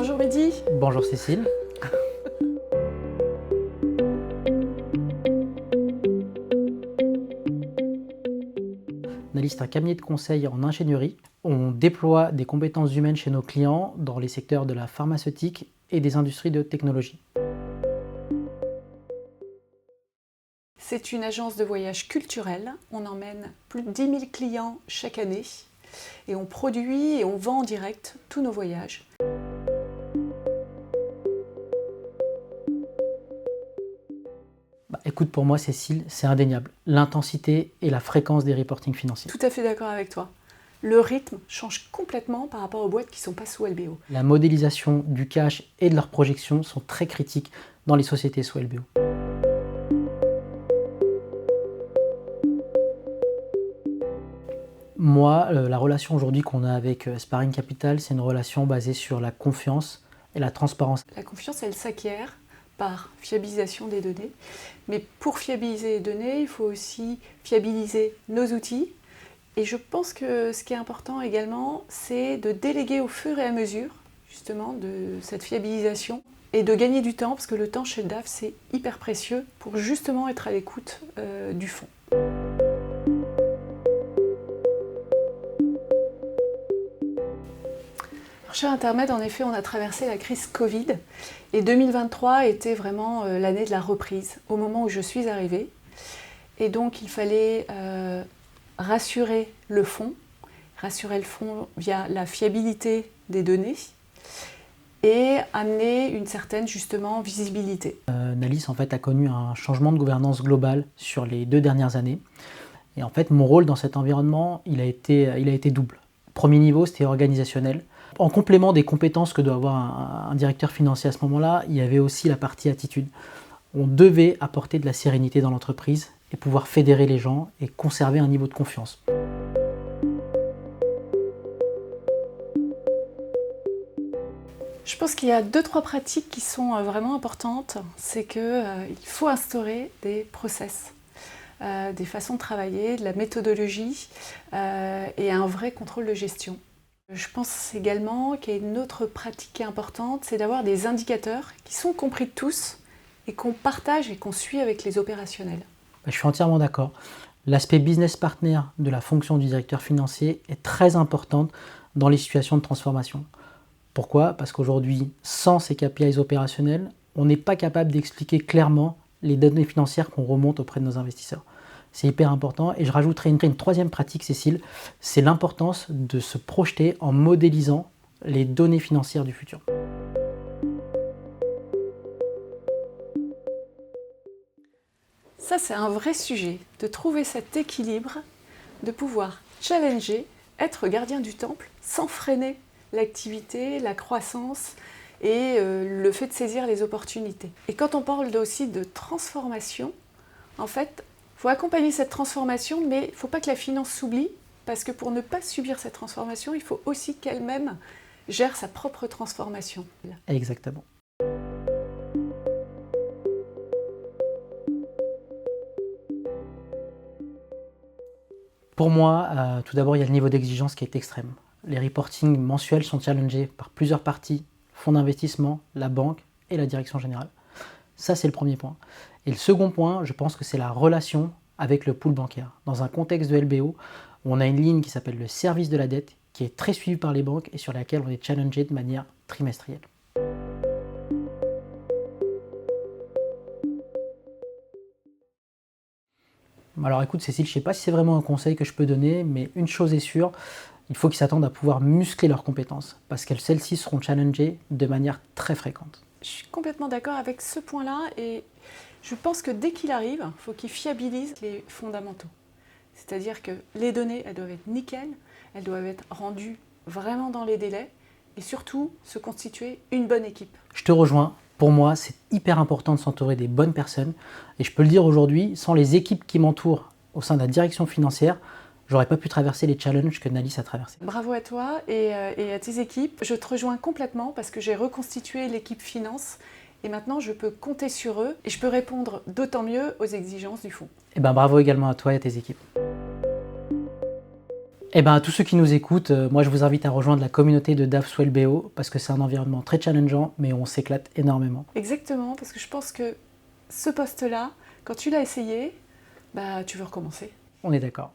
Bonjour Mehdi. Bonjour Cécile. Analyse est un cabinet de conseil en ingénierie. On déploie des compétences humaines chez nos clients dans les secteurs de la pharmaceutique et des industries de technologie. C'est une agence de voyage culturel. On emmène plus de 10 000 clients chaque année et on produit et on vend en direct tous nos voyages. Écoute, pour moi Cécile, c'est indéniable. L'intensité et la fréquence des reportings financiers. Tout à fait d'accord avec toi. Le rythme change complètement par rapport aux boîtes qui ne sont pas sous LBO. La modélisation du cash et de leurs projections sont très critiques dans les sociétés sous LBO. Moi, la relation aujourd'hui qu'on a avec Sparring Capital, c'est une relation basée sur la confiance et la transparence. La confiance, elle s'acquiert par fiabilisation des données. Mais pour fiabiliser les données, il faut aussi fiabiliser nos outils. Et je pense que ce qui est important également, c'est de déléguer au fur et à mesure, justement, de cette fiabilisation et de gagner du temps, parce que le temps chez le DAF, c'est hyper précieux pour justement être à l'écoute du fond. Chez Intermed, en effet, on a traversé la crise Covid et 2023 était vraiment l'année de la reprise, au moment où je suis arrivée. Et donc, il fallait rassurer le fonds via la fiabilité des données et amener une certaine, justement, visibilité. Nalis, en fait, a connu un changement de gouvernance globale sur les 2 dernières années. Et en fait, mon rôle dans cet environnement, il a été double. Premier niveau, c'était organisationnel. En complément des compétences que doit avoir un directeur financier à ce moment-là, il y avait aussi la partie attitude. On devait apporter de la sérénité dans l'entreprise et pouvoir fédérer les gens et conserver un niveau de confiance. Je pense qu'il y a 2-3 pratiques qui sont vraiment importantes. C'est qu'il faut instaurer des process, des façons de travailler, de la méthodologie et un vrai contrôle de gestion. Je pense également qu'il y a une autre pratique qui est importante, c'est d'avoir des indicateurs qui sont compris de tous et qu'on partage et qu'on suit avec les opérationnels. Je suis entièrement d'accord. L'aspect business partner de la fonction du directeur financier est très importante dans les situations de transformation. Pourquoi ? Parce qu'aujourd'hui, sans ces KPIs opérationnels, on n'est pas capable d'expliquer clairement les données financières qu'on remonte auprès de nos investisseurs. C'est hyper important. Et je rajouterai une troisième pratique, Cécile, c'est l'importance de se projeter en modélisant les données financières du futur. Ça, c'est un vrai sujet, de trouver cet équilibre, de pouvoir challenger, être gardien du temple, sans freiner l'activité, la croissance et le fait de saisir les opportunités. Et quand on parle aussi de transformation, en fait, il faut accompagner cette transformation, mais il ne faut pas que la finance s'oublie, parce que pour ne pas subir cette transformation, il faut aussi qu'elle-même gère sa propre transformation. Exactement. Pour moi, tout d'abord, il y a le niveau d'exigence qui est extrême. Les reportings mensuels sont challengés par plusieurs parties, fonds d'investissement, la banque et la direction générale. Ça, c'est le premier point. Et le second point, je pense que c'est la relation avec le pool bancaire. Dans un contexte de LBO, on a une ligne qui s'appelle le service de la dette, qui est très suivie par les banques et sur laquelle on est challengé de manière trimestrielle. Alors écoute Cécile, je ne sais pas si c'est vraiment un conseil que je peux donner, mais une chose est sûre, il faut qu'ils s'attendent à pouvoir muscler leurs compétences, parce que celles-ci seront challengées de manière très fréquente. Je suis complètement d'accord avec ce point-là et je pense que dès qu'il arrive, il faut qu'il fiabilise les fondamentaux. C'est-à-dire que les données, elles doivent être nickel, elles doivent être rendues vraiment dans les délais et surtout se constituer une bonne équipe. Je te rejoins. Pour moi, c'est hyper important de s'entourer des bonnes personnes. Et je peux le dire aujourd'hui, sans les équipes qui m'entourent au sein de la direction financière, j'aurais pas pu traverser les challenges que Nalis a traversés. Bravo à toi et à tes équipes. Je te rejoins complètement parce que j'ai reconstitué l'équipe finance et maintenant je peux compter sur eux et je peux répondre d'autant mieux aux exigences du fonds. Et bravo également à toi et à tes équipes. Eh ben, à tous ceux qui nous écoutent, moi je vous invite à rejoindre la communauté de DAF Swell BO parce que c'est un environnement très challengeant, mais on s'éclate énormément. Exactement, parce que je pense que ce poste-là, quand tu l'as essayé, bah, tu veux recommencer. On est d'accord.